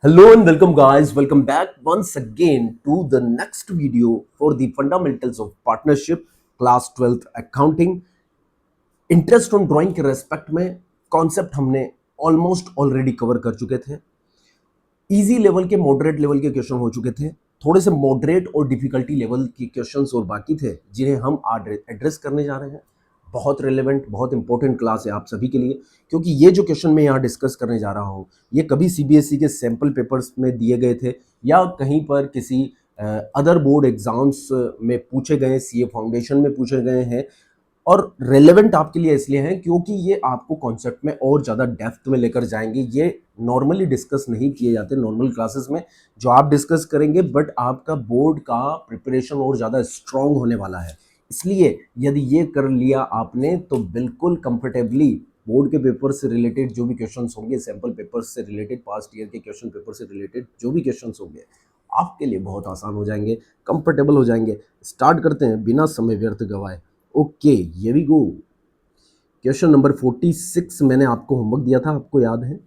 Hello and welcome guys, welcome back once again to the next video for the fundamentals of partnership class 12th accounting. Interest on drawing के respect में concept हमने almost already cover कर चुके थे। Easy level के moderate level के question हो चुके थे, थोड़े से मॉडरेट और डिफिकल्टी लेवल के क्वेश्चंस और बाकी थे जिन्हें हम आज एड्रेस करने जा रहे हैं। बहुत रिलेवेंट, बहुत इंपॉर्टेंट क्लास है आप सभी के लिए, क्योंकि ये जो क्वेश्चन मैं यहाँ डिस्कस करने जा रहा हूँ ये कभी सीबीएसई के सैम्पल पेपर्स में दिए गए थे या कहीं पर किसी अदर बोर्ड एग्जाम्स में पूछे गए, सीए फाउंडेशन में पूछे गए हैं। और रेलेवेंट आपके लिए इसलिए हैं क्योंकि ये आपको कॉन्सेप्ट में और ज़्यादा डेप्थ में लेकर जाएंगे। ये नॉर्मली डिस्कस नहीं किए जाते नॉर्मल क्लासेस में जो आप डिस्कस करेंगे, बट आपका बोर्ड का प्रिपरेशन और ज़्यादा स्ट्रांग होने वाला है। इसलिए यदि ये कर लिया आपने तो बिल्कुल कंफर्टेबली बोर्ड के पेपर से रिलेटेड जो भी क्वेश्चंस होंगे, सैम्पल पेपर से रिलेटेड, पास्ट ईयर के क्वेश्चन पेपर से रिलेटेड जो भी क्वेश्चंस होंगे आपके लिए बहुत आसान हो जाएंगे, कंफर्टेबल हो जाएंगे। स्टार्ट करते हैं बिना समय व्यर्थ गवाए। ओके, ये वी गो। क्वेश्चन नंबर 46 मैंने आपको होमवर्क दिया था, आपको याद है?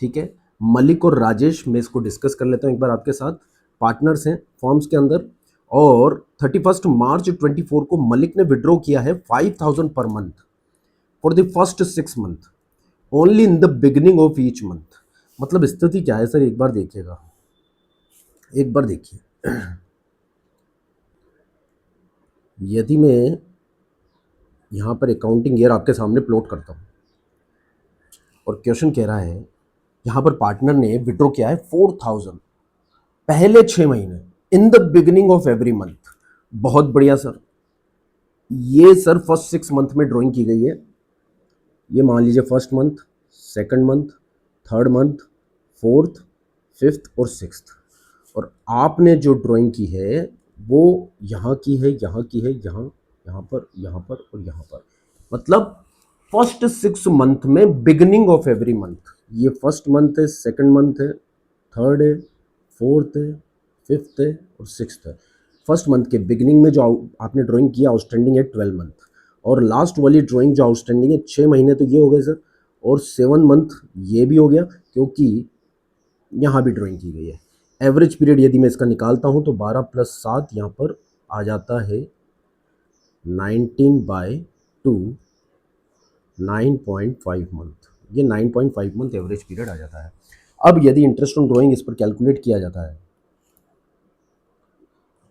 ठीक है, मलिक और राजेश, मैं इसको डिस्कस कर लेता हूँ एक बार आपके साथ। पार्टनर्स हैं फॉर्म्स के अंदर और 31 मार्च 24 को मलिक ने विड्रॉ किया है 5000 per month for the first 6 month only in the beginning of each month. मतलब स्थिति क्या है सर, एक बार देखिएगा, एक बार देखिए। यदि मैं यहाँ पर अकाउंटिंग ईयर आपके सामने प्लॉट करता हूँ और क्वेश्चन कह रहा है यहाँ पर पार्टनर ने विड्रॉ किया है 4000 पहले 6 महीने in the beginning of every month. बहुत बढ़िया सर, ये सर फर्स्ट 6 मंथ में ड्राइंग की गई है। ये मान लीजिए first month, second month, third month, fourth, fifth और सिक्स्थ। और आपने जो ड्राइंग की है वो यहाँ की है, यहाँ की है, यहाँ, यहाँ पर, यहाँ पर और यहाँ पर। मतलब फर्स्ट 6 मंथ में बिगिनिंग ऑफ एवरी मंथ। ये फर्स्ट मंथ है, सेकंड मंथ है, थर्ड है, फोर्थ है, फिफ्थ है और सिक्स्थ है। फर्स्ट मंथ के बिगिनिंग में जो आपने ड्राइंग किया आउटस्टैंडिंग है 12 मंथ, और लास्ट वाली ड्राइंग जो आउटस्टैंडिंग है 6 महीने, तो ये हो गए सर। और 7 मंथ ये भी हो गया क्योंकि यहाँ भी ड्राइंग की गई है। एवरेज पीरियड यदि मैं इसका निकालता हूँ तो 12 + 7 यहाँ पर आ जाता है 19/2, 9.5 मंथ। ये 9.5 मंथ एवरेज पीरियड आ जाता है। अब यदि इंटरेस्ट ऑन ड्राइंग इस पर कैलकुलेट किया जाता है,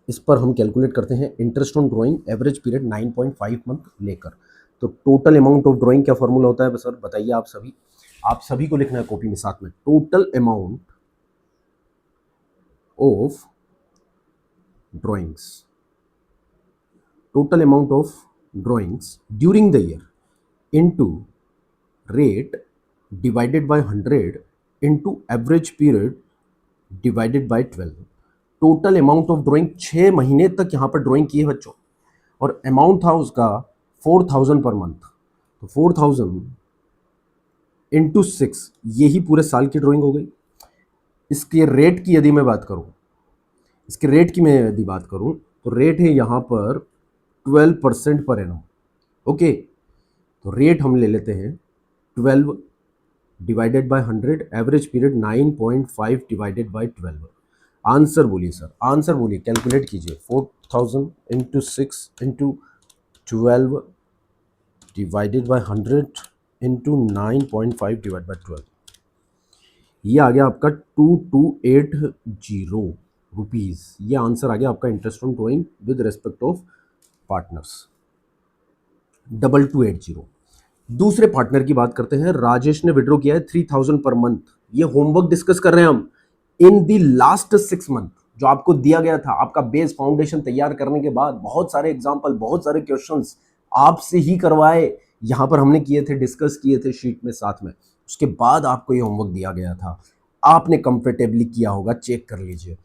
इस पर हम कैलकुलेट करते हैं interest on drawing average period 9.5 month लेकर, तो टोटल अमाउंट ऑफ ड्राइंग क्या फॉर्मूला होता है सर, बताइए आप सभी को लिखना है कॉपी में साथ में। Total amount of drawings, total amount of drawings during the year into rate divided by 100 into average period divided by 12। Total amount of drawing 6 महीने तक यहाँ पर ड्राइंग की है बच्चों, और अमाउंट था उसका 4000 पर मंथ। तो 4000 इंटू 6, यही पूरे साल की ड्राइंग हो गई। इसके रेट की यदि मैं बात करूँ, इसके रेट की मैं यदि बात करूँ तो रेट है यहाँ पर 12% पर एनम। ओके, तो रेट हम ले लेते हैं 12 divided by 100, average period 9.5 divided by 12। Answer बोलिए सर, आंसर बोलिए, कैलकुलेट कीजिए। 4000 into 6 into 12 divided by 100 into 9.5 divide by 12, ये आ गया आपका 2280 रुपीज़। ये आंसर आ गया आपका interest on drawing with respect of partners, 2280। दूसरे पार्टनर की बात करते हैं। राजेश ने विड्रॉ किया है 3000 पर मंथ। ये होमवर्क डिस्कस कर रहे हैं हम इन दी लास्ट 6 मंथ, जो आपको दिया गया था। आपका बेस फाउंडेशन तैयार करने के बाद बहुत सारे एग्जाम्पल, बहुत सारे क्वेश्चंस आपसे ही करवाए, यहां पर हमने किए थे, डिस्कस किए थे शीट में साथ में। उसके बाद आपको ये होमवर्क दिया गया था, आपने कंफर्टेबली किया होगा, चेक कर लीजिए।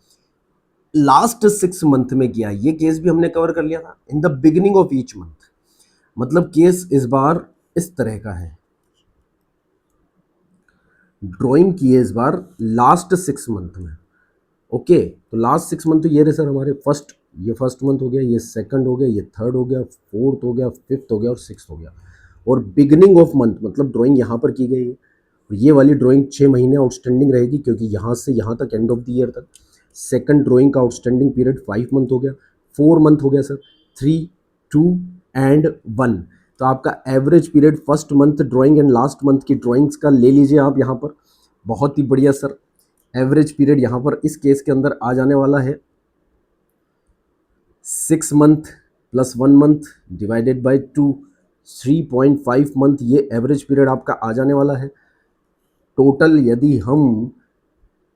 लास्ट 6 मंथ में किया, ये केस भी हमने कवर कर लिया था in the beginning of each month. मतलब केस इस बार इस तरह का है, ड्राइंग की है इस बार लास्ट 6 मंथ में। ओके, तो लास्ट 6 मंथ तो ये रहे सर हमारे। ये फर्स्ट मंथ हो गया, ये सेकंड हो गया, ये थर्ड हो गया, फोर्थ हो गया, फिफ्थ हो गया और सिक्स्थ हो गया। और बिगिनिंग ऑफ मंथ मतलब ड्राइंग यहाँ पर की गई है, और ये वाली ड्राइंग 6 महीने आउटस्टैंडिंग रहेगी, क्योंकि यहाँ से यहाँ तक एंड ऑफ द ईयर तक। सेकंड ड्राइंग का आउटस्टैंडिंग पीरियड 5 मंथ हो गया, 4 मंथ हो गया सर, 3, 2 एंड 1। तो आपका average period first month drawing and last month की ड्राइंग्स का ले लीजिए आप यहाँ पर। बहुत ही बढ़िया सर। एवरेज पीरियड यहाँ पर इस केस के अंदर आ जाने वाला है 6 month plus 1 month divided by 2, 3.5 month ये एवरेज पीरियड आपका आ जाने वाला है। टोटल यदि हम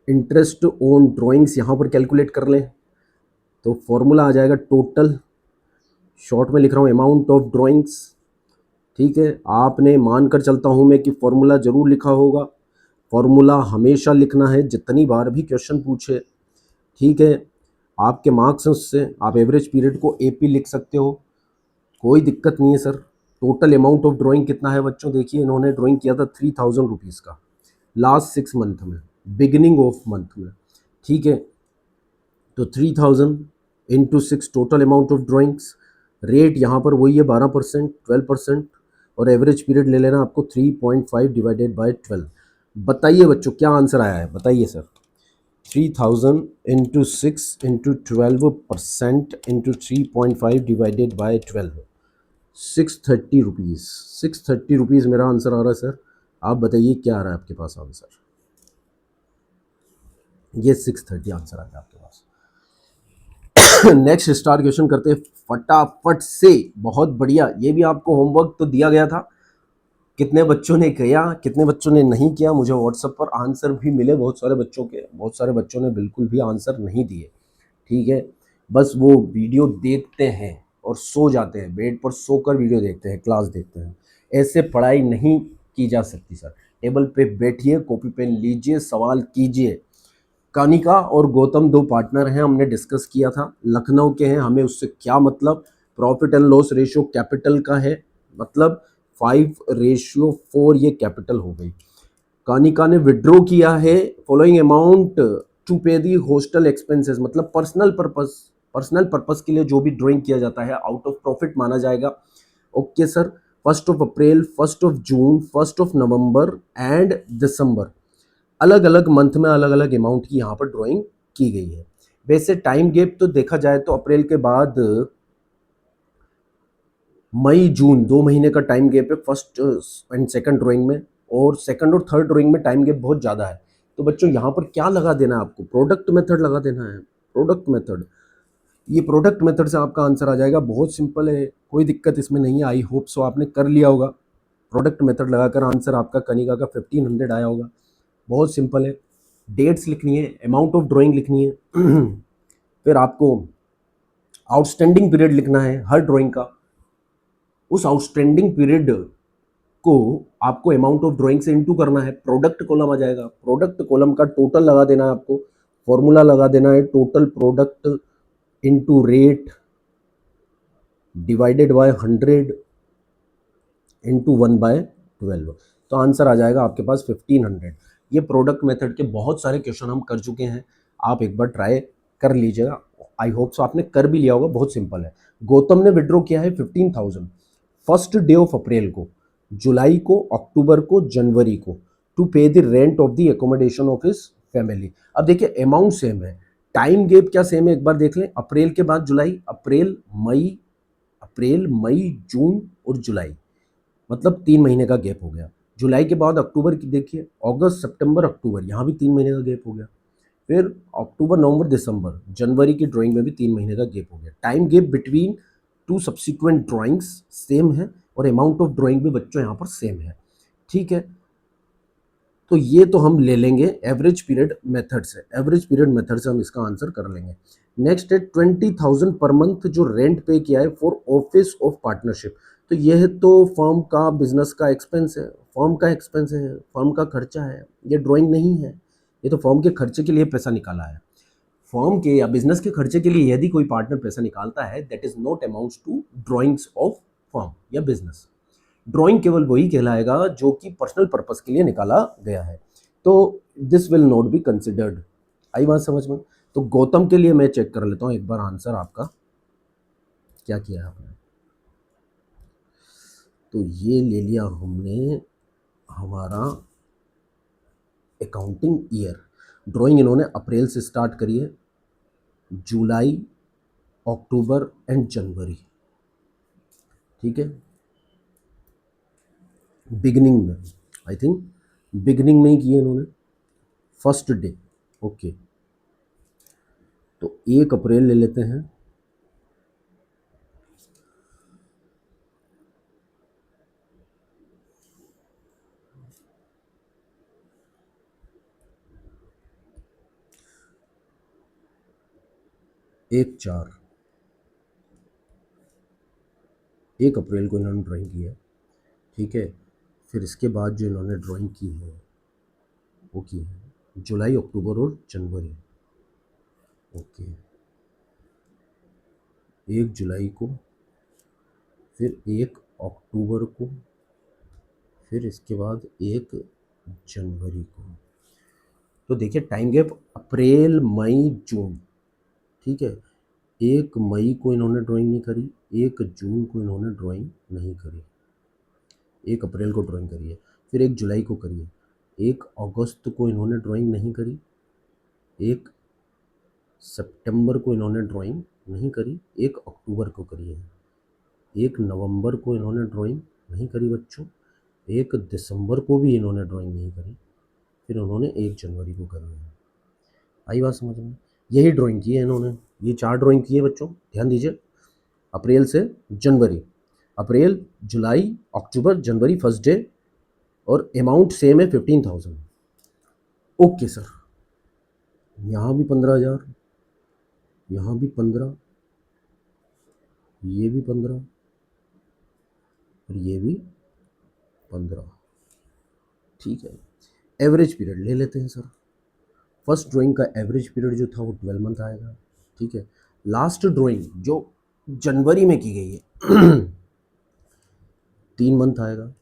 इंटरेस्ट ऑन ड्राइंग्स यहाँ पर कैलकुलेट कर लें तो फॉर्मूला आ जाएगा टोटल, शॉर्ट में लिख रहा हूँ अमाउंट ऑफ ड्राइंग्स। ठीक है, आपने मानकर चलता हूँ मैं कि फॉर्मूला ज़रूर लिखा होगा। फॉर्मूला हमेशा लिखना है, जितनी बार भी क्वेश्चन पूछे। ठीक है, आपके मार्क्स हैं उससे आप एवरेज पीरियड को AP लिख सकते हो, कोई दिक्कत नहीं है sir. Total amount of drawing कितना है बच्चों, देखिए इन्होंने ड्राइंग किया था 3000 रुपीज़ का लास्ट 6 मंथ में, बिगिनिंग ऑफ मंथ में। ठीक है, तो 3000 into 6 total amount of drawings. Rate यहाँ पर वही है 12%, 12%, और एवरेज पीरियड ले लेना आपको 3.5 डिवाइडेड बाय 12। बताइए बच्चों क्या आंसर आया है, बताइए sir. 3000 into 6 into 12% into 3.5 divided by 12, 630 rupees. 630 rupees मेरा आंसर आ रहा है सर। आप बताइए क्या आ रहा है आपके पास आंसर। ये 630 आंसर आ गया आपके पास। नेक्स्ट स्टार क्वेश्चन करते हैं फटाफट से। बहुत बढ़िया, ये भी आपको होमवर्क तो दिया गया था, कितने बच्चों ने किया कितने बच्चों ने नहीं किया, मुझे व्हाट्सएप पर आंसर भी मिले बहुत सारे बच्चों के। बहुत सारे बच्चों ने बिल्कुल भी आंसर नहीं दिए। ठीक है, बस वो वीडियो देखते हैं और सो जाते हैं, बेड पर सोकर वीडियो देखते हैं, क्लास देखते हैं। ऐसे पढ़ाई नहीं की जा सकती सर। टेबल पे बैठिए, कॉपी पेन लीजिए, सवाल कीजिए। कानिका और गौतम दो पार्टनर हैं, हमने डिस्कस किया था, लखनऊ के हैं। हमें उससे क्या मतलब, profit and loss ratio capital का है, मतलब 5:4 ये कैपिटल हो गई। कानिका ने विड्रॉ किया है फॉलोइंग अमाउंट टू पे दी हॉस्टल एक्सपेंसेस, मतलब पर्सनल पर्पस के लिए जो भी ड्राइंग किया जाता है आउट ऑफ प्रॉफिट माना जाएगा। Okay sir, 1 April, 1 June, 1 November and December, अलग अलग मंथ में अलग अलग अमाउंट की यहाँ पर ड्राइंग की गई है। वैसे टाइम गैप तो देखा जाए तो अप्रैल के बाद मई जून 2 महीने का टाइम गैप है फर्स्ट एंड सेकंड ड्राइंग में, और सेकंड और थर्ड ड्राइंग में टाइम गैप बहुत ज़्यादा है। तो बच्चों यहाँ पर क्या लगा देना है आपको, प्रोडक्ट मेथड लगा देना है, प्रोडक्ट मेथड। ये प्रोडक्ट मेथड से आपका आंसर आ जाएगा, बहुत सिंपल है, कोई दिक्कत इसमें नहीं है। आई होप सो आपने कर लिया होगा। प्रोडक्ट मेथड लगाकर आंसर आपका कनिका का 1500 आया होगा। बहुत सिंपल है। डेट्स लिखनी है, अमाउंट ऑफ ड्राइंग लिखनी है, फिर आपको आउटस्टैंडिंग पीरियड लिखना है हर ड्राइंग का। उस आउटस्टैंडिंग पीरियड को आपको अमाउंट ऑफ ड्राइंग से इनटू करना है, प्रोडक्ट कॉलम आ जाएगा। प्रोडक्ट कॉलम का टोटल लगा देना है आपको, फॉर्मूला लगा देना है total product into rate divided by 100 into 1/12। तो आंसर आ जाएगा आपके पास 1500। ये प्रोडक्ट मेथड के बहुत सारे क्वेश्चन हम कर चुके हैं, आप एक बार ट्राई कर लीजिएगा। आई होप सो आपने कर भी लिया होगा, बहुत सिंपल है। गौतम ने विड्रॉ किया है 15,000 फर्स्ट डे ऑफ अप्रैल को, जुलाई को, अक्टूबर को, जनवरी को, टू पे the rent of the accommodation of his family. अब देखिए अमाउंट सेम है, टाइम गैप क्या सेम है, एक बार देख लें। अप्रैल के बाद जुलाई, अप्रैल मई जून और जुलाई, मतलब 3 महीने का गैप हो गया। जुलाई के बाद अक्टूबर की देखिए, अगस्त सितंबर अक्टूबर, यहाँ भी 3 महीने का गैप हो गया। फिर अक्टूबर नवंबर दिसंबर, जनवरी की ड्राइंग में भी 3 महीने का गैप हो गया। Time gap between two subsequent drawings same है, और अमाउंट ऑफ ड्राइंग भी बच्चों यहाँ पर सेम है। ठीक है, तो ये तो हम ले लेंगे एवरेज पीरियड मेथड से, एवरेज पीरियड मेथड से हम इसका आंसर कर लेंगे। नेक्स्ट है 20,000 पर मंथ जो रेंट पे किया है फॉर ऑफिस ऑफ पार्टनरशिप। तो यह तो फर्म का बिजनेस का एक्सपेंस है, फर्म का एक्सपेंस है, फर्म का खर्चा है, ये ड्राइंग नहीं है। ये तो फर्म के खर्चे के लिए पैसा निकाला है। फर्म के या बिजनेस के खर्चे के लिए यदि कोई पार्टनर पैसा निकालता है, that is not amounts to drawings of firm या बिजनेस। ड्राइंग केवल वही कहलाएगा जो कि पर्सनल पर्पस के लिए निकाला गया है। तो this will not be considered. आई बात समझ में। तो गौतम के लिए मैं चेक कर लेता हूँ एक बार आंसर आपका क्या किया है आपने। तो ये ले लिया हमने हमारा अकाउंटिंग ईयर। ड्राइंग इन्होंने अप्रैल से स्टार्ट करी है, जुलाई, अक्टूबर एंड जनवरी, ठीक है। बिगिनिंग में, आई थिंक बिगिनिंग में ही किए इन्होंने, फर्स्ट डे, ओके। तो 1 अप्रैल ले लेते हैं, एक चार, 1 अप्रैल को इन्होंने ड्राइंग की है, ठीक है। फिर इसके बाद जो इन्होंने ड्राइंग की है वो की है जुलाई, अक्टूबर और जनवरी, ओके। 1 जुलाई को, फिर 1 अक्टूबर को, फिर इसके बाद 1 जनवरी को। तो देखिए टाइम गैप अप्रैल, मई, जून, ठीक है। 1 मई को इन्होंने ड्राइंग नहीं करी, 1 जून को इन्होंने ड्राइंग नहीं करी, 1 अप्रैल को ड्राइंग करी है, फिर 1 जुलाई को करी है, 1 अगस्त को इन्होंने ड्राइंग नहीं करी, 1 सितंबर को इन्होंने ड्राइंग नहीं करी, 1 अक्टूबर को करी है, 1 नवंबर को इन्होंने ड्राइंग नहीं करी बच्चों, 1 दिसंबर को भी इन्होंने ड्राइंग नहीं करी, फिर उन्होंने 1 जनवरी को करी है। आई बात समझ में? यही ड्राइंग की है इन्होंने, ये 4 ड्राइंग की है बच्चों, ध्यान दीजिए। अप्रैल से जनवरी, अप्रैल, जुलाई, अक्टूबर, जनवरी, फर्स्ट डे, और अमाउंट सेम है 15,000। ओके सर, यहाँ भी 15,000, यहाँ भी 15, ये भी 15 और ये भी 15, ठीक है। एवरेज पीरियड ले लेते हैं सर। फर्स्ट ड्राइंग का एवरेज पीरियड जो था वो 12 मंथ आएगा, ठीक है। लास्ट ड्राइंग जो जनवरी में की गई है 3 मंथ आएगा।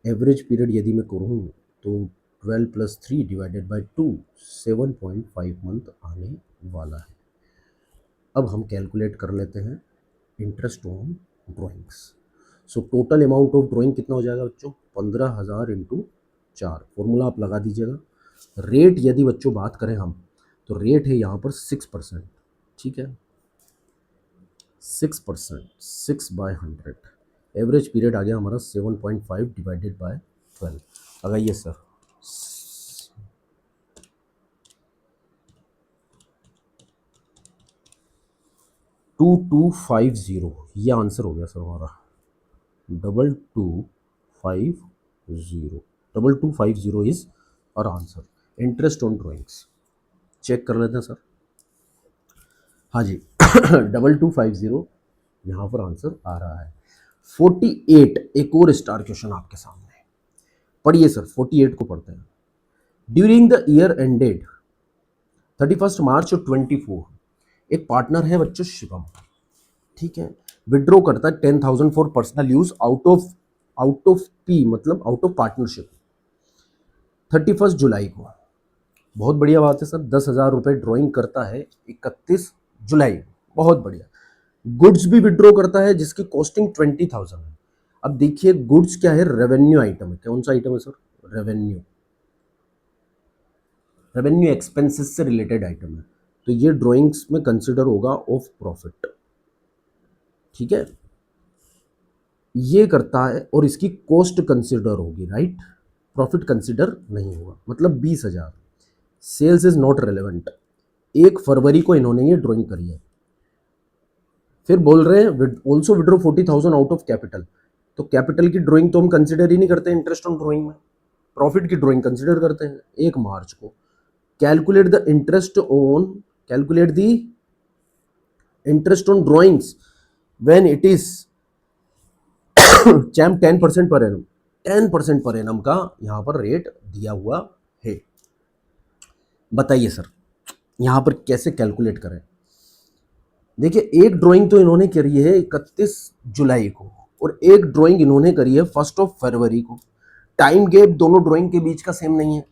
एवरेज पीरियड यदि मैं करूँ तो 12 + 3 डिवाइडेड बाय 2, 7.5 मंथ आने वाला है। अब हम कैलकुलेट कर लेते हैं interest on drawings. So total amount of drawing कितना हो जाएगा बच्चों? 15,000 इंटू 4, फॉर्मूला आप लगा दीजिएगा। रेट यदि बच्चों बात करें हम, तो रेट है यहाँ पर 6%, ठीक है, 6%, 6/100। एवरेज पीरियड आ गया हमारा 7.5 डिवाइडेड बाय 12। लगाइए सर, 2250, ये आंसर हो गया सर हमारा, 2250, 2250 is our answer. Interest on drawings check कर लेते हैं सर। हाँ जी 2250 यहाँ पर आंसर आ रहा है। 48, एक और स्टार क्वेश्चन आपके सामने, पढ़िए सर, 48 को पढ़ते हैं। ड्यूरिंग द ईयर एंडेड 31 मार्च 24, एक पार्टनर है बच्चों शिवम, ठीक है, विड्रॉ करता है 10,000 for personal use out of P, मतलब आउट ऑफ पार्टनरशिप, 31 जुलाई को। बहुत बढ़िया बात है सर, 10,000 रुपये ड्रॉइंग करता है 31 जुलाई, बहुत बढ़िया। गुड्स भी विड्रॉ करता है जिसकी कॉस्टिंग 20,000 है। अब देखिए गुड्स क्या है? रेवेन्यू आइटम है। कौन सा आइटम है सर? रेवेन्यू, रेवेन्यू एक्सपेंसेस से रिलेटेड आइटम है, तो ये ड्राइंग्स में कंसिडर होगा ऑफ प्रॉफिट, ठीक है। ये करता है और इसकी कॉस्ट कंसिडर होगी, राइट, प्रॉफिट कंसिडर नहीं होगा, मतलब 20,000। Sales is not relevant. 1 फरवरी को इन्होंने ये ड्राइंग करी है। फिर बोल रहे हैं also withdraw 40,000 out of capital, तो कैपिटल की ड्राइंग तो हम कंसिडर ही नहीं करते इंटरेस्ट ऑन ड्राइंग में, प्रॉफिट की ड्राइंग कंसिडर करते हैं। 1 मार्च को calculate the interest on, calculate the interest on drawings when it is charm 10% per annum, 10% per annum का यहाँ पर रेट दिया हुआ है। बताइए सर यहाँ पर कैसे कैलकुलेट करें? देखिए एक ड्राइंग तो इन्होंने करी है 31 जुलाई को और एक ड्राइंग इन्होंने करी है 1 फरवरी को। टाइम गैप दोनों ड्राइंग के बीच का सेम नहीं है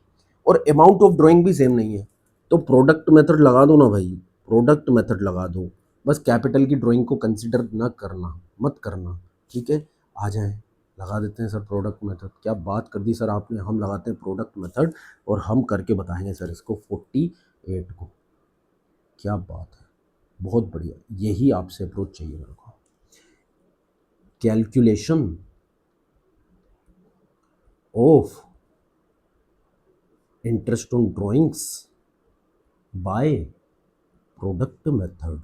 और अमाउंट ऑफ ड्राइंग भी सेम नहीं है, तो प्रोडक्ट मेथड लगा दो ना भाई, प्रोडक्ट मेथड लगा दो, बस कैपिटल की ड्राइंग को कंसिडर ना करना, मत करना, ठीक है। आ जाए लगा देते हैं सर प्रोडक्ट मेथड। क्या बात कर दी सर आपने, हम लगाते हैं प्रोडक्ट मेथड और हम करके बताएंगे सर इसको 48 को। क्या बात है, बहुत बढ़िया, यही आपसे अप्रोच चाहिए मेरे को। Calculation of interest on drawings by product method.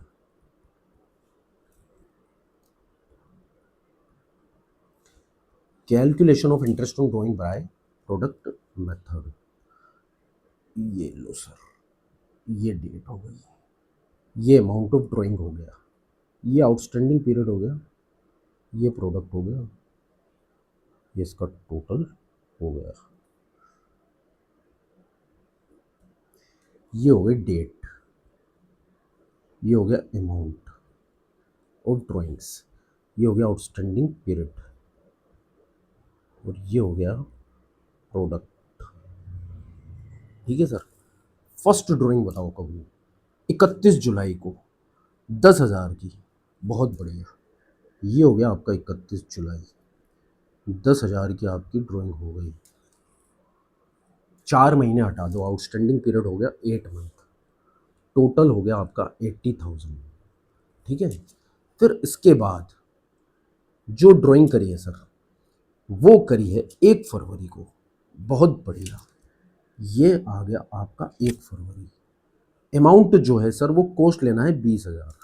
Calculation of interest on drawing by product method. ये लो सर, ये डेट हो गई, ये अमाउंट ऑफ ड्राइंग हो गया, ये आउटस्टैंडिंग पीरियड हो गया, ये प्रोडक्ट हो गया, ये इसका टोटल हो गया, ये हो गई डेट, ये हो गया अमाउंट ऑफ ड्राइंग्स, ये हो गया आउटस्टैंडिंग पीरियड, और ये हो गया प्रोडक्ट। ठीक है सर। फर्स्ट ड्राइंग बताओ कब हुई? 31 जुलाई को 10,000 की। बहुत बढ़िया, ये हो गया आपका 31 जुलाई, 10,000 की आपकी ड्राइंग हो गई। 4 महीने हटा दो, आउटस्टैंडिंग पीरियड हो गया 8 मंथ, टोटल हो गया आपका 80,000। ठीक है। फिर इसके बाद जो ड्राइंग करी है सर, वो करी है 1 फरवरी को। बहुत बढ़िया, ये आ गया आपका 1 फरवरी। अमाउंट जो है सर वो कॉस्ट लेना है 20,000।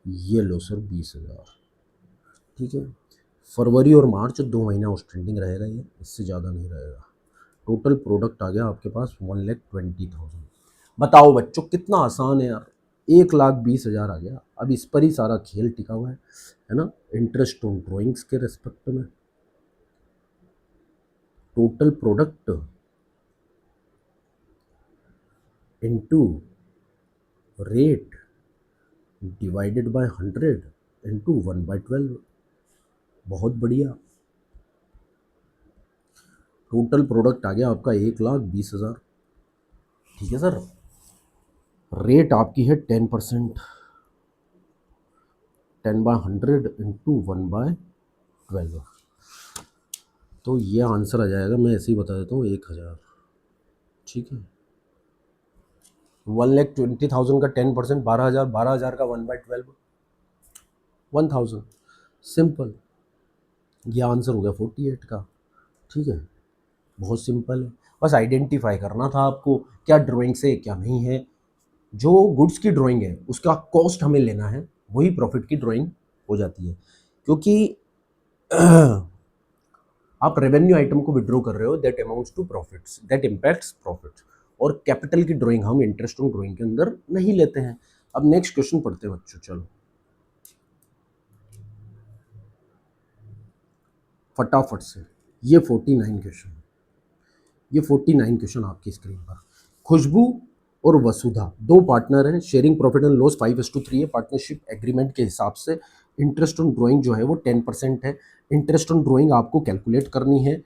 ये लो सर 20,000। ठीक है। फरवरी और मार्च 2 महीना आउटस्टैंडिंग रहेगा, ये इससे ज़्यादा नहीं रहेगा। टोटल प्रोडक्ट आ गया आपके पास 1,20,000। बताओ बच्चों, कितना आसान है यार, 1,20,000 आ गया। अब इस पर ही सारा खेल टिका हुआ है ना, इंटरेस्ट ऑन ड्राइंग्स के रेस्पेक्ट में। Total product into rate divided by 100 into 1/12। बहुत बढ़िया, टोटल प्रोडक्ट आ गया आपका 1,20,000। ठीक है सर। रेट आपकी है 10%, 10/100 इंटू 1/12, तो ये आंसर आ जाएगा, मैं ऐसे ही बता देता हूँ, 1,000। ठीक है। 1,20,000 का 10% 12,000, 12,000 का 1/12 1,000। सिंपल, ये आंसर हो गया 48 का। ठीक है, बहुत सिंपल है। बस आइडेंटिफाई करना था आपको क्या ड्राइंग से क्या नहीं है। जो गुड्स की ड्राइंग है उसका कॉस्ट हमें लेना है, वही प्रॉफिट की ड्राइंग हो जाती है। क्योंकि आप रेवेन्यू आइटम को विड्रॉ कर रहे हो, that amounts to profits, that impacts profits. और कैपिटल की ड्राइंग हम इंटरेस्ट ऑन ड्राइंग के अंदर नहीं लेते हैं। अब नेक्स्ट क्वेश्चन पढ़ते हैं बच्चों, चलो फटाफट से। ये 49 क्वेश्चन, ये 49 क्वेश्चन आपकी स्क्रीन पर। खुशबू और वसुधा दो पार्टनर हैं, शेयरिंग प्रॉफिट एंड लॉस 5:3 है। पार्टनरशिप एग्रीमेंट के हिसाब से इंटरेस्ट ऑन ड्राइंग जो है वो 10% है। इंटरेस्ट ऑन ड्राइंग आपको कैलकुलेट करनी है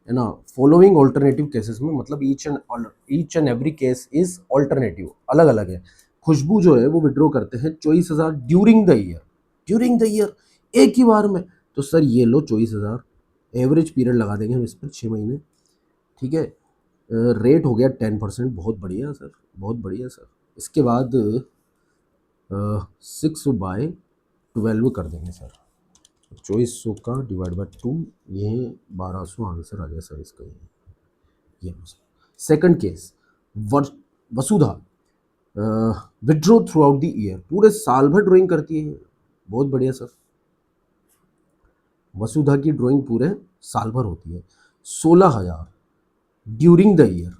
ना। फॉलोइंग ऑल्टरनेटिव केसेस में, मतलब each and every case is alternative, अलग अलग है। खुशबू जो है वो विड्रॉ करते हैं 24,000 during the year, during the year, एक ही बार में। तो सर ये लो 24,000, एवरेज पीरियड लगा देंगे हम इस पर 6 महीने। ठीक है। रेट हो गया 10%, बहुत बढ़िया सर, बहुत बढ़िया सर। इसके बाद 6/12 कर देंगे सर, 2400 का डिवाइड बाय 2, ये 1,200 आंसर आ गया सर इसका। ये second case, Vasudha withdraw through out the year, पूरे साल भर ड्राइंग करती है। बहुत बढ़िया सर, वसुधा की ड्राइंग पूरे साल भर होती है। 16,000 during the year,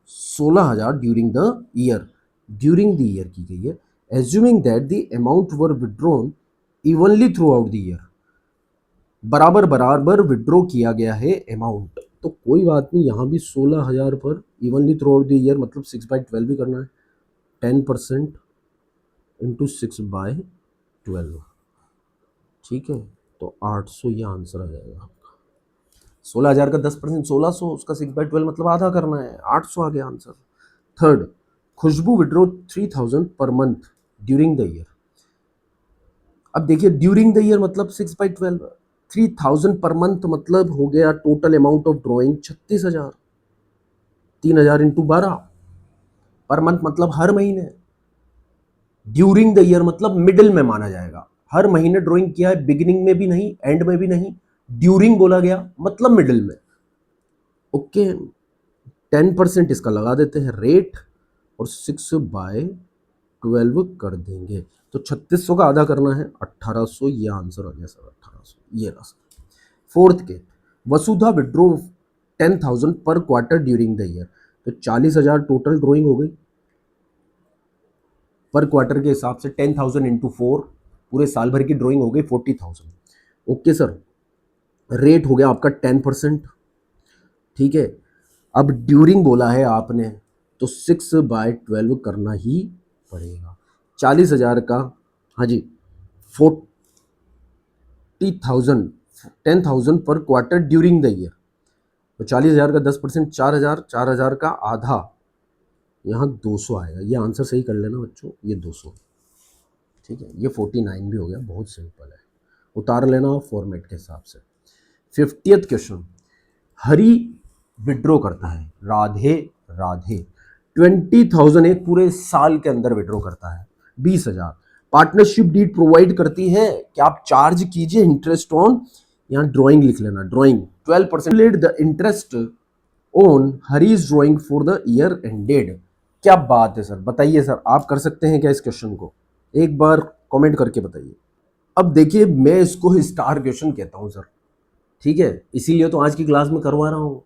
16,000 during the year, during the year की गई है। Assuming that the amount were withdrawn evenly through out the year, बराबर बराबर विड्रॉ किया गया है अमाउंट, तो कोई बात नहीं, यहाँ भी 16,000 पर evenly through out the year, मतलब 6/12 भी करना है। 10% इंटू 6/12, ठीक है, तो 800 ये आंसर आ जाएगा आपका। 16,000 का 10%, 1,600, उसका 6/12 मतलब आधा करना है, 800 आ गया answer. Third, Khushboo withdraw 3,000 per month during the year. अब देखिए ड्यूरिंग द ईयर मतलब 6/12, 3000 पर मंथ मतलब हो गया total amount of drawing 36,000। 3,000 into 12 per month मतलब हर महीने। ड्यूरिंग द ईयर मतलब मिडिल में माना जाएगा। हर महीने ड्राइंग किया है, बिगिनिंग में भी नहीं, एंड में भी नहीं, ड्यूरिंग बोला गया मतलब मिडिल में। ओके, 10% इसका लगा देते हैं रेट और 6/12 कर देंगे। तो 3600 का आधा करना है, 1800। ये आंसर हो गया सर, 1800 ये रहा सर। फोर्थ के, वसुधा विड्रो 10,000 पर क्वार्टर ड्यूरिंग द ईयर। तो 40,000 टोटल ड्राइंग हो गई पर क्वार्टर के हिसाब से। 10,000 इंटू 4 पूरे साल भर की ड्राइंग हो गई 40,000। ओके सर, रेट हो गया आपका 10%। ठीक है, अब ड्यूरिंग बोला है आपने तो 6/12 करना ही पड़ेगा। 40,000 का, हाँ जी, 40,000, 10,000 पर क्वार्टर ड्यूरिंग द ईयर। तो 40,000 का 10%, 4,000, 4,000 का आधा, यहाँ 200 आएगा। ये आंसर सही कर लेना बच्चों, ये 200। ठीक है, ये 49 भी हो गया, बहुत सिंपल है, उतार लेना फॉर्मेट के हिसाब से। 50th क्वेश्चन, हरी विड्रॉ करता है, राधे राधे 20,000 एक पूरे साल के अंदर विड्रॉ करता है, 20,000। पार्टनरशिप डीड प्रोवाइड करती है कि आप चार्ज कीजिए इंटरेस्ट ऑन, यहाँ ड्राइंग लिख लेना, drawing 12% the interest on Harry's drawing for the year ended. क्या बात है सर, बताइए सर, आप कर सकते हैं क्या इस क्वेश्चन को? एक बार कमेंट करके बताइए। अब देखिए, मैं इसको स्टार क्वेश्चन कहता हूं सर, ठीक है, इसीलिए तो आज की क्लास में करवा रहा हूं।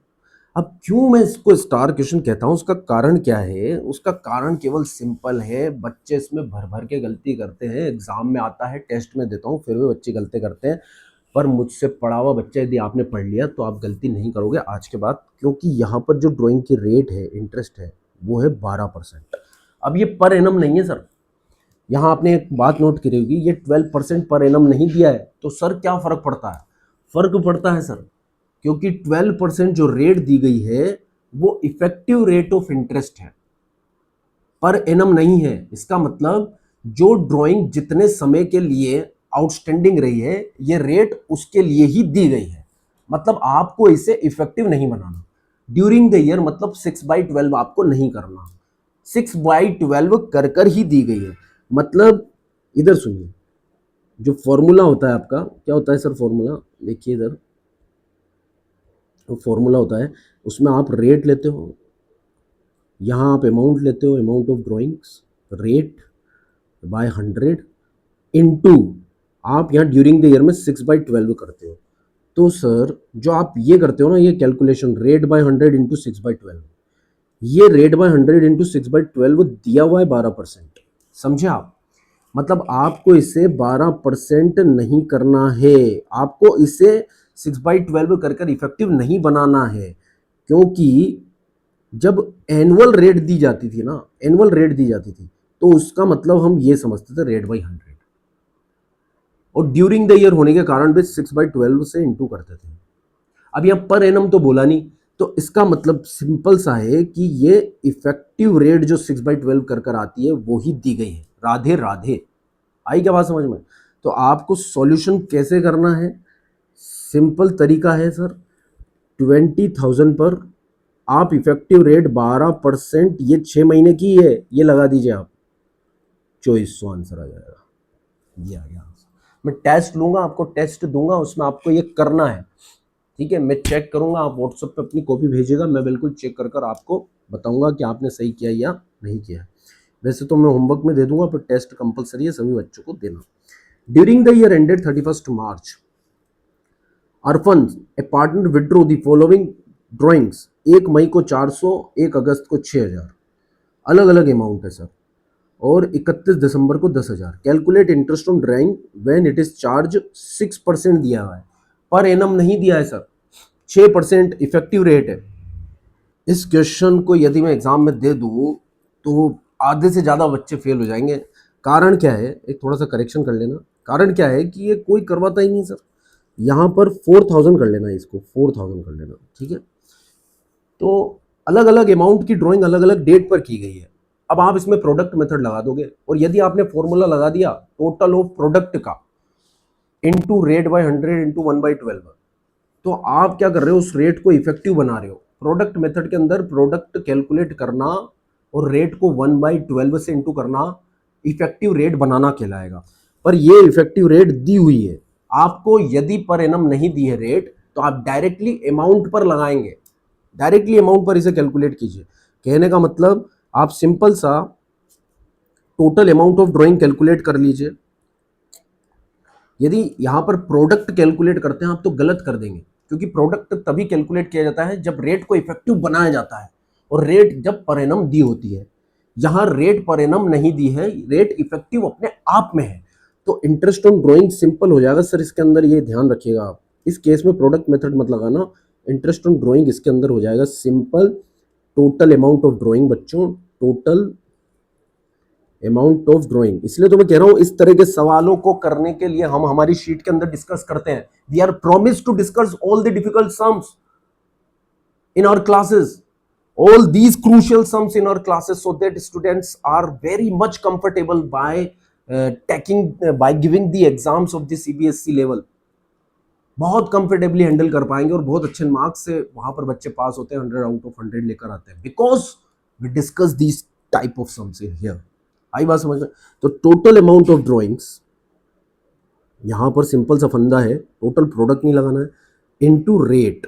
अब क्यों मैं इसको स्टार क्वेश्चन कहता हूं, उसका कारण क्या है? उसका कारण केवल सिंपल है, बच्चे इसमें भर भर के गलती करते हैं, एग्जाम में आता है, टेस्ट में देता हूं, फिर भी बच्चे गलती करते हैं। पर मुझसे पढ़ा हुआ बच्चा यदि आपने पढ़ लिया तो आप गलती नहीं करोगे आज के बाद, क्योंकि यहाँ पर जो ड्राइंग की रेट है, इंटरेस्ट है, वो है 12%। अब ये पर एनम नहीं है सर, यहाँ आपने एक बात नोट करी होगी, ये 12% पर एनम नहीं दिया है। तो सर क्या फर्क पड़ता है? फर्क पड़ता है सर, क्योंकि 12% जो रेट दी गई है वो इफेक्टिव रेट ऑफ इंटरेस्ट है, पर एनम नहीं है। इसका मतलब जो ड्राइंग जितने समय के लिए आउटस्टैंडिंग रही है, ये रेट उसके लिए ही दी गई है, मतलब आपको इसे इफेक्टिव नहीं बनाना। ड्यूरिंग द ईयर मतलब 6/12 आपको नहीं करना, 6/12 कर कर ही दी गई है। मतलब इधर सुनिए, जो फॉर्मूला होता है आपका, क्या होता है सर फॉर्मूला? देखिए इधर फॉर्मूला होता है, उसमें आप रेट लेते हो, यहाँ आप अमाउंट लेते हो, amount of drawings, rate by 100 into आप यहाँ ड्यूरिंग द ईयर में 6/12 करते हो। तो सर जो आप ये करते हो ना, ये कैलकुलेशन रेट बाय 100 इंटू 6/12, ये रेट बाय 100 इंटू 6/12 दिया हुआ है 12%, समझे आप? मतलब आपको इसे 12% नहीं करना है, आपको इसे 6/12 कर कर इफेक्टिव नहीं बनाना है। क्योंकि जब एनुअल रेट दी जाती थी ना, एनुअल रेट दी जाती थी, तो उसका मतलब हम ये समझते थे रेट बाई 100, और ड्यूरिंग द ईयर होने के कारण भी 6/12 से इंटू करते थे। अब यहाँ पर एनम तो बोला नहीं, तो इसका मतलब सिंपल सा है कि ये इफेक्टिव रेट जो 6/12 कर कर आती है वो ही दी गई है। राधे राधे, आई क्या बात समझ में? तो आपको सॉल्यूशन कैसे करना है? सिंपल तरीका है सर, 20,000 पर आप इफेक्टिव रेट 12%, ये 6 महीने की है, ये लगा दीजिए आप, 2400 आंसर आ जाएगा। ये आ गया आंसर। मैं टेस्ट लूंगा, आपको टेस्ट दूंगा, उसमें आपको ये करना है, ठीक है? मैं चेक करूंगा, आप व्हाट्सएप पे अपनी कॉपी भेजिएगा, मैं बिल्कुल चेक कर कर आपको बताऊंगा कि आपने सही किया या नहीं किया। वैसे तो मैं होमवर्क में दे दूंगा, पर टेस्ट कंपलसरी है, सभी बच्चों को देना। During the year ended 31 March, अर्फन A partner withdraw the following drawings. 1 मई को 400, 1 अगस्त को 6,000, अलग अलग अमाउंट है सर, और 31 दिसंबर को 10,000। Calculate interest on drawing when it is charge 6% दिया हुआ है, पर एनम नहीं दिया है सर, 6% इफेक्टिव रेट है। इस क्वेश्चन को यदि मैं एग्जाम में दे दूं तो आधे से ज़्यादा बच्चे फेल हो जाएंगे। कारण क्या है, एक थोड़ा सा करेक्शन कर लेना। कारण क्या है कि ये कोई करवाता ही नहीं सर। यहाँ पर 4,000 कर लेना, इसको 4,000 कर लेना, ठीक है? तो अलग अलग अमाउंट की ड्राइंग अलग अलग डेट पर की गई है। अब आप इसमें प्रोडक्ट मेथड लगा दोगे, और यदि आपने फॉर्मूला लगा दिया टोटल ऑफ प्रोडक्ट का, इंटू रेट बाय 100 इंटू 1/12। तो आप क्या कर रहे हो, उस रेट को इफेक्टिव बना रहे हो। प्रोडक्ट मेथड के अंदर प्रोडक्ट कैलकुलेट करना और रेट को 1/12 से इंटू करना इफेक्टिव रेट बनाना कहलाएगा। पर ये इफेक्टिव रेट दी हुई है आपको, यदि पर एनम नहीं दी है रेट तो आप डायरेक्टली अमाउंट पर लगाएंगे, डायरेक्टली अमाउंट पर इसे कैलकुलेट कीजिए। कहने का मतलब आप सिंपल सा total amount of drawing calculate कर लीजिए। यदि यहां पर प्रोडक्ट कैलकुलेट करते हैं आप तो गलत कर देंगे, क्योंकि प्रोडक्ट तभी कैलकुलेट किया जाता है जब रेट को इफेक्टिव बनाया जाता है और रेट जब पर एनम दी होती है। यहां रेट पर एनम नहीं दी है, रेट इफेक्टिव अपने आप में है। तो इंटरेस्ट ऑन ड्राइंग सिंपल हो जाएगा सर, इसके अंदर ये ध्यान रखिएगा आप। इस केस में प्रोडक्ट मेथड मत लगाना, इंटरेस्ट ऑन ड्राइंग इसके अंदर हो जाएगा simple total amount of drawing. बच्चों टोटल अमाउंट ऑफ ड्राइंग, इसलिए तो मैं कह रहा हूं इस तरह के सवालों को करने के लिए हम हमारी शीट के अंदर डिस्कस करते हैं। We are promise to discuss all the difficult sums in our classes, all these crucial sums in our classes, so that students are very much comfortable by by giving the exams of the CBSE level। बहुत comfortably handle कर पाएंगे और बहुत अच्छे marks से वहां पर बच्चे पास होते हैं, 100 आउट ऑफ 100 लेकर आते हैं, because we discuss these type of sums here. आई बात समझ में? तो टोटल अमाउंट ऑफ ड्राइंग्स, यहां पर सिंपल सा फंदा है, टोटल प्रोडक्ट नहीं लगाना है, इनटू रेट।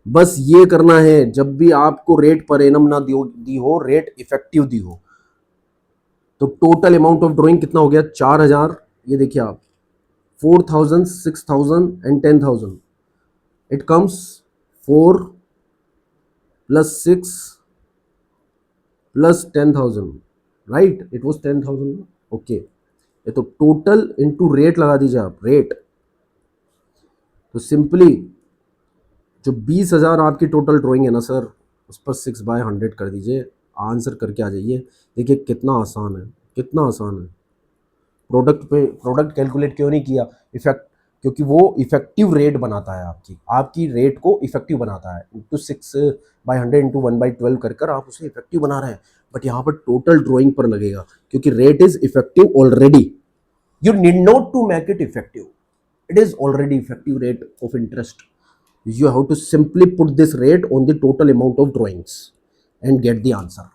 बस ये करना है। जब भी आपको रेट पर एनम ना दी हो, रेट इफेक्टिव दी हो, तो टोटल अमाउंट ऑफ ड्राइंग कितना हो गया? 4000। ये देखिए आप, 4000, 6000 and 10000। It comes 4 + 6 + 10000, right? It was 10000। Okay, ये तो टोटल इंटू रेट लगा दीजिए आप, रेट। तो सिंपली जो 20,000 आपकी टोटल ड्राइंग है ना सर, उस पर 6/100 कर दीजिए, आंसर करके आ जाइए। देखिए कितना आसान है, कितना आसान है। प्रोडक्ट कैलकुलेट क्यों नहीं किया? इफेक्ट, क्योंकि वो इफेक्टिव रेट बनाता है, आपकी रेट को इफेक्टिव बनाता है। इंटू 6/100 इंटू 1/12 कर आप उसे इफेक्टिव बना रहे हैं। बट यहाँ पर टोटल ड्राइंग पर लगेगा, क्योंकि rate is effective already. You need not to make it effective, it is already effective rate of interest. You have to simply put this rate on the total amount of drawings and get the answer.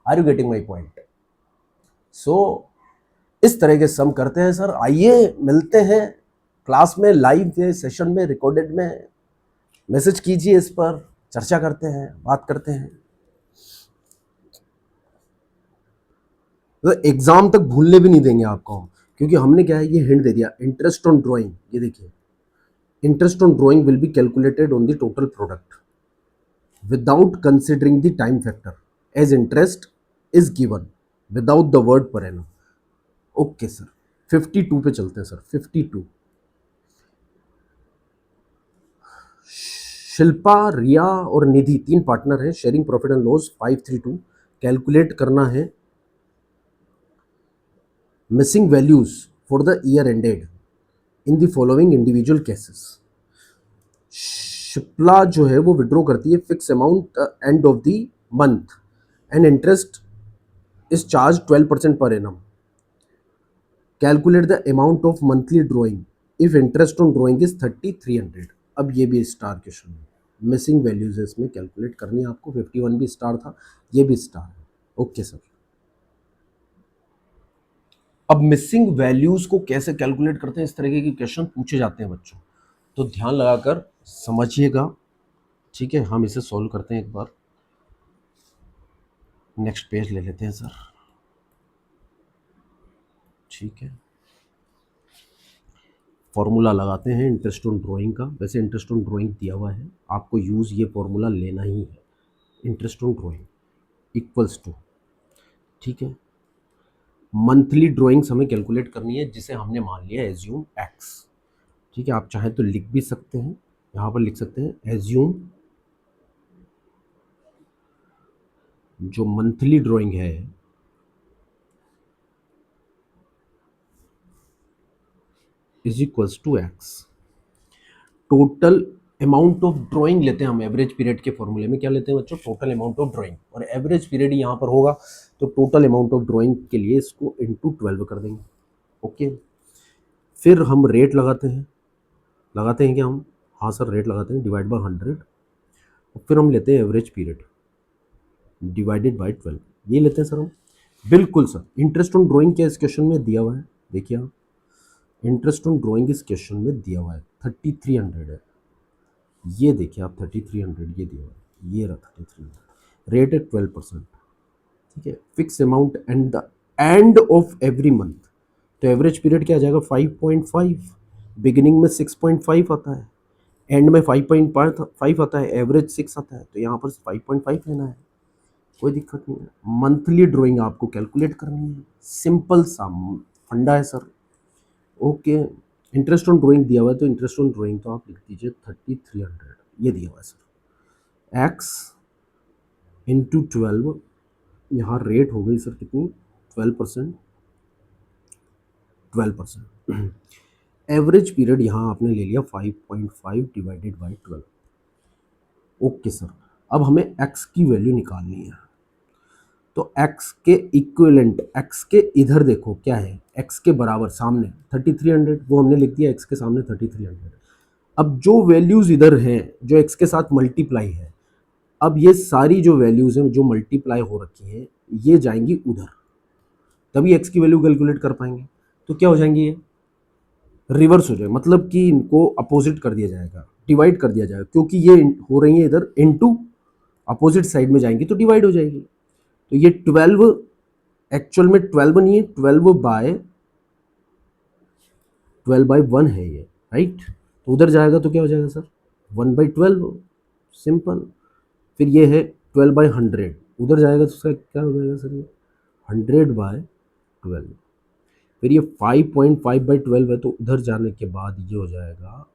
Are you getting my point? So इस तरह के सम करते हैं sir. आइए मिलते हैं class में, live के सेशन में, रिकॉर्डेड में। मैसेज कीजिए, इस पर चर्चा करते हैं, बात करते हैं। तो एग्जाम तक भूलने भी नहीं देंगे आपको, क्योंकि हमने क्या है, ये हिंट दे दिया। इंटरेस्ट ऑन ड्राइंग, ये देखिए, interest on drawing will be calculated on the total product without considering the time factor, as interest is given without the word per annum। Okay sir, 52 पे चलते हैं सर। 52, शिल्पा, रिया और Nidhi 3 partner हैं, sharing profit and loss 532। Calculate करना है missing values for the year ended in the following individual cases. शिप्ला जो है वो विड्रॉ करती है fix amount end of the month and interest is charge 12% per annum. Calculate the amount of monthly drawing if interest on drawing is 3300। अब ये भी star question है, मिसिंग वैल्यूज है इसमें कैलकुलेट करनी है आपको। 51 भी स्टार था, ये भी स्टार है। ओके सर, अब मिसिंग वैल्यूज को कैसे कैलकुलेट करते हैं, इस तरीके के क्वेश्चन पूछे जाते हैं बच्चों, तो ध्यान लगाकर समझिएगा। ठीक है, हम इसे सॉल्व करते हैं एक बार। नेक्स्ट पेज ले लेते हैं सर। ठीक है, फॉर्मूला लगाते हैं इंटरेस्ट ऑन ड्राइंग का। वैसे इंटरेस्ट ऑन ड्राइंग दिया हुआ है, आपको यूज़ ये फॉर्मूला लेना ही है। Interest on drawing equals to, ठीक है, मंथली ड्राइंग्स हमें कैलकुलेट करनी है, जिसे हमने मान लिया एज्यूम एक्स। ठीक है, आप चाहें तो लिख भी सकते हैं, यहाँ पर लिख सकते हैं एज्यूम जो मंथली ड्राइंग है is equals to x. Total amount of drawing लेते हैं हम एवरेज पीरियड के फॉर्मूले में। क्या लेते हैं बच्चों? टोटल अमाउंट ऑफ ड्राइंग, और एवरेज पीरियड यहाँ पर होगा, तो टोटल अमाउंट ऑफ ड्राइंग के लिए इसको इंटू 12 कर देंगे। ओके, फिर हम रेट लगाते हैं क्या हम? हाँ सर, रेट लगाते हैं, डिवाइड बाय 100, और फिर हम लेते हैं एवरेज पीरियड डिवाइडेड बाय 12, ये लेते हैं सर हम। बिल्कुल सर, इंटरेस्ट ऑन ड्राइंग क्या इस क्वेश्चन में दिया हुआ है, देखिए आप, इंटरेस्ट ऑन ड्राइंग इस क्वेश्चन में दिया हुआ है 3300 है, ये देखिए आप 3300 ये दिया हुआ है, ये रहा 3300, रेट है 12%, ठीक है। Fix amount and the end of every month, तो एवरेज पीरियड क्या आ जाएगा 5.5, बिगिनिंग में 6.5 आता है, एंड में 5.5 आता है, एवरेज 6 आता है, तो यहाँ पर 5.5 लेना है, कोई दिक्कत नहीं है। मंथली ड्राइंग आपको कैलकुलेट करनी है, सिंपल सा फंडा है sir. Okay, interest on drawing दिया हुआ है, तो इंटरेस्ट ऑन ड्राइंग तो आप लिख दीजिए 3300, ये दिया हुआ है सर। एक्स इंटू 12, यहाँ रेट हो गई सर कितनी, 12%, 12%। एवरेज पीरियड यहाँ आपने ले लिया 5.5 डिवाइडेड बाई 12। ओके सर, अब हमें एक्स की वैल्यू निकालनी है, तो x के इक्विवेलेंट, x के इधर देखो क्या है, x के बराबर सामने 3300, वो हमने लिख दिया x के सामने 3300। अब जो वैल्यूज इधर हैं जो x के साथ मल्टीप्लाई है, अब ये सारी जो वैल्यूज हैं जो मल्टीप्लाई हो रखी हैं ये जाएंगी उधर, तभी x की वैल्यू कैलकुलेट कर पाएंगे। तो क्या हो जाएंगी, ये रिवर्स हो जाए, मतलब कि इनको अपोजिट कर दिया जाएगा, डिवाइड कर दिया जाएगा, क्योंकि ये हो रही है इधर इनटू, अपोजिट साइड में जाएंगी तो डिवाइड हो जाएगी। तो ये 12 एक्चुअल में 12 नहीं है, 12/1 है ये, राइट। तो उधर जाएगा तो क्या हो जाएगा सर, 1/12, सिंपल। फिर ये है 12/100, उधर जाएगा तो उसका क्या हो जाएगा सर, ये 100/12। फिर ये 5.5/12 है, तो उधर जाने के बाद ये हो जाएगा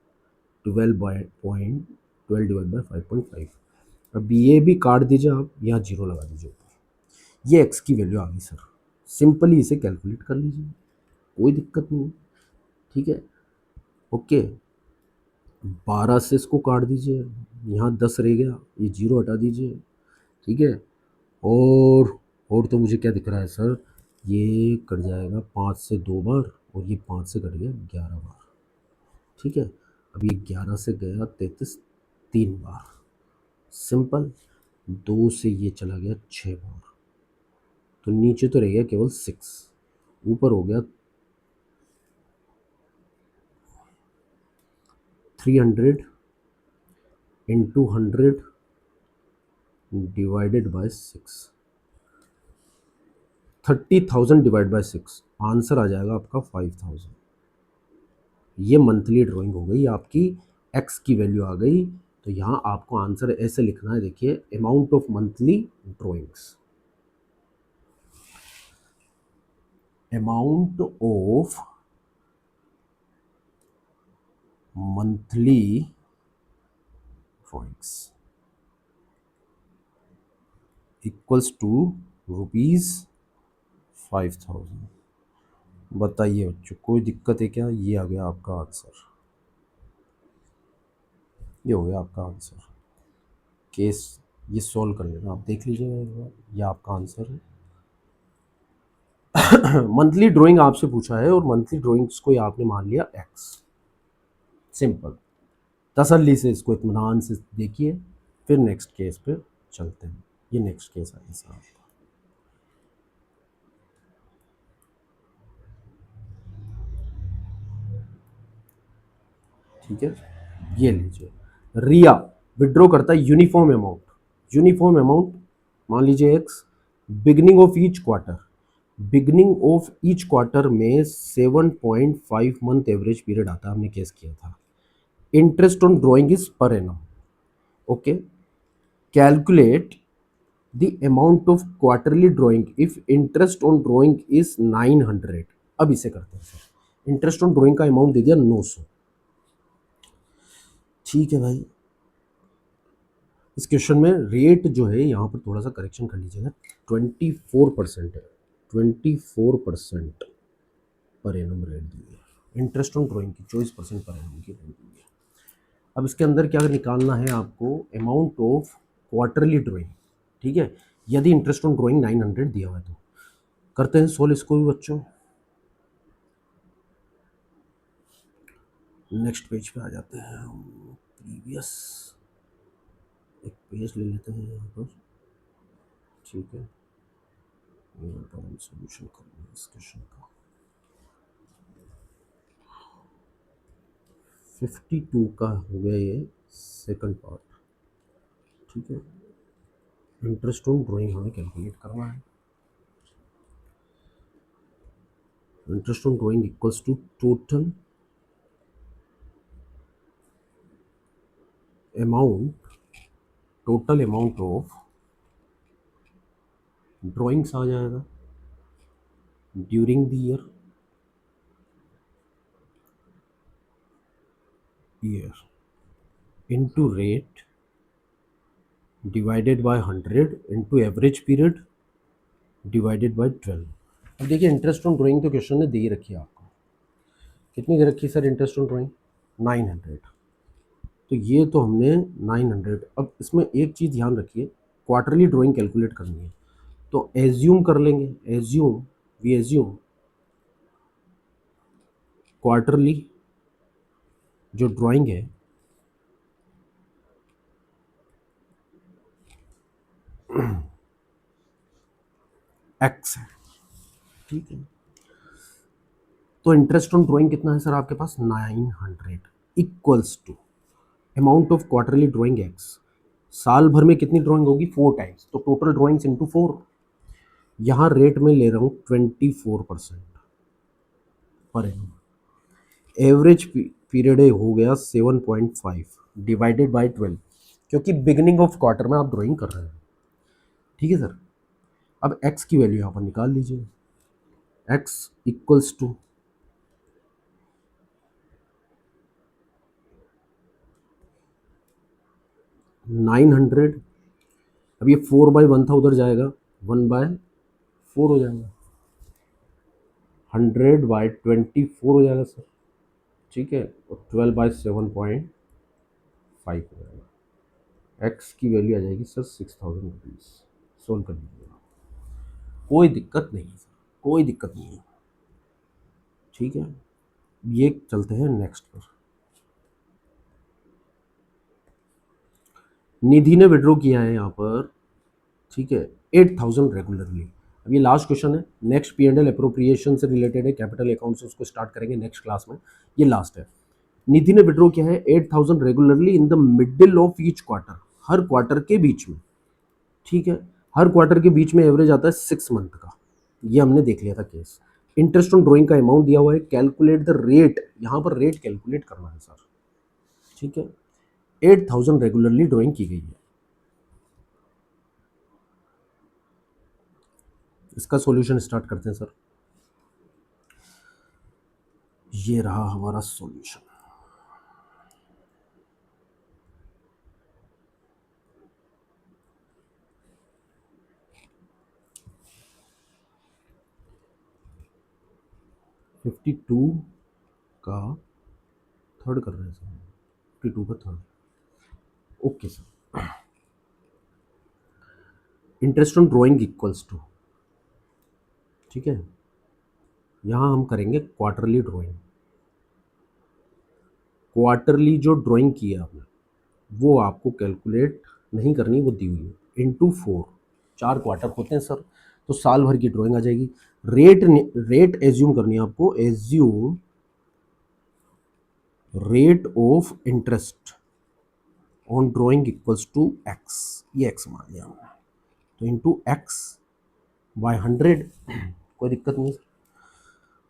12/12 डिवाइड बाई 5.5। अब ये भी काट दीजिए आप, यहाँ जीरो लगा दीजिए ऊपर, ये एक्स की वैल्यू आ गई सर। सिंपली इसे कैलकुलेट कर लीजिए, कोई दिक्कत नहीं है, ठीक है। ओके, 12 से इसको काट दीजिए, यहाँ 10 रह गया, ये जीरो हटा दीजिए, ठीक है। और तो मुझे क्या दिख रहा है सर, ये कट जाएगा 5 से 2 बार, और ये 5 से कट गया 11 बार, ठीक है। अब ये 11 से गया 33, 3 बार, सिंपल। 2 से ये चला गया 6 बार, तो नीचे तो रह गया केवल 6, ऊपर हो गया 300 into 100 divided by 6, 30,000 divide by 6, answer आ जाएगा आपका 5000। ये मंथली ड्राइंग हो गई आपकी, एक्स की वैल्यू आ गई, तो यहाँ आपको आंसर ऐसे लिखना है, देखिए, amount of monthly drawings, amount of monthly drawings equals to ₹5000। बताइए बच्चों, कोई दिक्कत है क्या? ये आ गया आपका आंसर, ये हो गया आपका आंसर। केस ये सॉल्व कर लेना, आप देख लीजिएगा एक बार, ये आपका आंसर है। मंथली ड्राइंग आपसे पूछा है और मंथली ड्राइंग्स को आपने मान लिया एक्स, सिंपल। तसल्ली से इसको इत्मीनान से देखिए, फिर नेक्स्ट केस पे चलते हैं। ये नेक्स्ट केस है साहब, ठीक है। ये लीजिए, रिया विड्रॉ करता है यूनिफॉर्म अमाउंट, यूनिफॉर्म अमाउंट मान लीजिए x, beginning of each quarter, beginning of each quarter में 7.5 मंथ एवरेज पीरियड आता है, हमने केस किया था। Interest on drawing is per annum, okay. Calculate the amount of quarterly drawing if interest on drawing is 900। अब इसे करते हैं सर, इंटरेस्ट ऑन ड्राइंग का अमाउंट दे दिया 900, ठीक है भाई। इस क्वेश्चन में रेट जो है यहाँ पर थोड़ा सा करेक्शन कर लीजिएगा, 24% है, 24% पर एनम रेट दी है, इंटरेस्ट ऑन ड्राइंग की 24% पर एनम की रेट दी है। अब इसके अंदर क्या निकालना है आपको, अमाउंट ऑफ क्वार्टरली ड्राइंग, ठीक है। यदि इंटरेस्ट ऑन ड्राइंग 900 दिया हुआ है तो करते हैं सोल्व इसको भी बच्चों। नेक्स्ट पेज पे आ जाते हैं हम। प्रीवियस एक पेज ले लेते हैं यहाँ पर, ठीक है। यहाँ पर हम सोल्यूशन करेंगे इस क्वेश्चन का। 52 का हो गया ये सेकंड पार्ट, ठीक है। इंटरेस्ट ऑन ड्राइंग हमें कैलकुलेट करना है। Interest on drawing equals to total amount of drawings आ जाएगा during the year into rate divided by 100 into average period divided by 12। अब देखिए इंटरेस्ट ऑन ड्राइंग तो क्वेश्चन ने दे ही रखी है आपको। कितनी दे रखी है सर इंटरेस्ट ऑन ड्राइंग? 900। तो ये तो हमने 900। अब इसमें एक चीज़ ध्यान रखिए, क्वार्टरली ड्राइंग कैलकुलेट करनी है तो एज्यूम कर लेंगे, वी एज्यूम क्वार्टरली जो ड्राइंग है एक्स है, ठीक है। तो इंटरेस्ट ऑन ड्राइंग कितना है सर आपके पास? 900 equals to amount of quarterly drawing x. साल भर में कितनी ड्राइंग होगी? 4 टाइम्स, तो टोटल ड्राइंग्स इंटू 4। यहाँ रेट में ले रहा हूँ 24% पर एनम। एवरेज पीरियड हो गया 7.5 डिवाइडेड बाय 12, क्योंकि बिगिनिंग ऑफ क्वार्टर में आप ड्राइंग कर रहे हैं, ठीक है सर। अब x की वैल्यू यहाँ पर निकाल लीजिए। x equals to 900। अब ये 4/1 था, उधर जाएगा 1/4 हो जाएगा, 100/24 हो जाएगा सर, ठीक है। और 12/7.5 हो जाएगा। एक्स की वैल्यू आ जाएगी सर 6000 रुपीज़। सोल्व कर लीजिएगा, कोई दिक्कत नहीं है सर, कोई दिक्कत नहीं है, ठीक है। ये चलते हैं नेक्स्ट पर। निधि ने विड्रॉ किया है यहाँ पर, ठीक है, 8000 रेगुलरली। अब ये लास्ट क्वेश्चन है, नेक्स्ट P&L अप्रोप्रिएशन से रिलेटेड है, कैपिटल अकाउंट से उसको स्टार्ट करेंगे नेक्स्ट क्लास में, ये लास्ट है। निधि ने विड्रॉ किया है 8000 regularly in the middle of each quarter, her quarter के बीच में, ठीक है। हर क्वार्टर के बीच में एवरेज आता है 6 मंथ का, ये हमने देख लिया था केस। इंटरेस्ट ऑन ड्राइंग का अमाउंट दिया हुआ है, कैलकुलेट द रेट, यहाँ पर रेट कैलकुलेट करना है सर, ठीक है। 8000 रेगुलरली ड्राइंग की गई है। इसका सॉल्यूशन स्टार्ट करते हैं सर। ये रहा हमारा सॉल्यूशन। फिफ्टी टू का थर्ड कर रहे हैं सर, 52 का third, okay sir. Interest on drawing equals to, ठीक है, यहाँ हम करेंगे क्वार्टरली ड्राइंग। क्वार्टरली जो ड्राइंग की है आपने वो आपको कैलकुलेट नहीं करनी, वो दी हुई है, इनटू 4। 4 क्वार्टर होते हैं सर, तो साल भर की ड्राइंग आ जाएगी। रेट एज्यूम करनी है आपको, assume rate of interest on drawing equals to x, ये एक्स मान लिया हमने, तो इंटू एक्स बाय 100, कोई दिक्कत नहीं,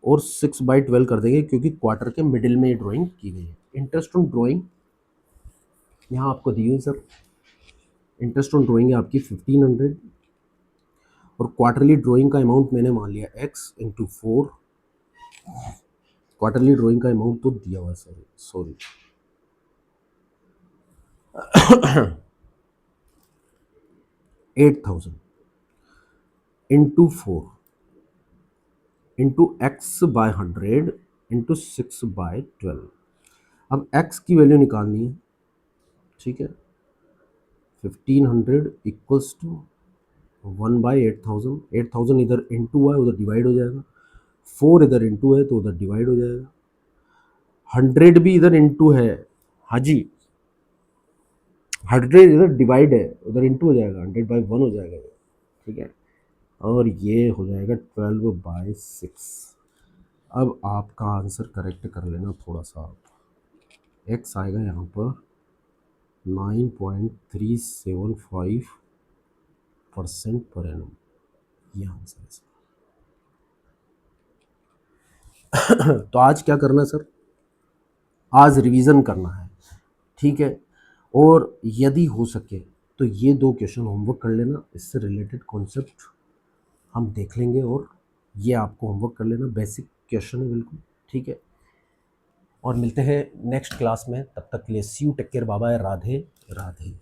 और 6/12 कर देंगे क्योंकि क्वार्टर के मिडिल में ये ड्राइंग की गई है। इंटरेस्ट ऑन ड्राइंग यहाँ आपको दी हुई सर, इंटरेस्ट ऑन ड्राइंग है आपकी 1500, और क्वार्टरली ड्राइंग का अमाउंट मैंने मान लिया x इंटू 4। क्वार्टरली ड्राइंग का अमाउंट तो दिया हुआ है sir, sorry 8000 into 4 into x by 100 into 6/12। अब x की वैल्यू निकालनी है, ठीक है। 1500 इक्वल्स टू 1/8000, 8000 इधर इंटू है उधर डिवाइड हो जाएगा, 4 इधर इंटू है तो उधर डिवाइड हो जाएगा। 100 भी इधर इंटू है, हाँ जी, 100 इधर डिवाइड है, उधर इंटू हो जाएगा, 100/1 हो जाएगा ये, ठीक है। और ये हो जाएगा 12/6। अब आपका आंसर करेक्ट कर लेना थोड़ा सा, एक्स आएगा यहाँ पर 9.375% पर एनम, ये आंसर है इसका। तो आज क्या करना है सर, आज रिवीजन करना है, ठीक है। और यदि हो सके तो ये 2 क्वेश्चन होमवर्क कर लेना, इससे रिलेटेड कॉन्सेप्ट हम देख लेंगे, और ये आपको होमवर्क कर लेना, बेसिक क्वेश्चन है बिल्कुल, ठीक है। और मिलते हैं नेक्स्ट क्लास में, तब तक के लिए see you, take care, bye bye, Radhe Radhe.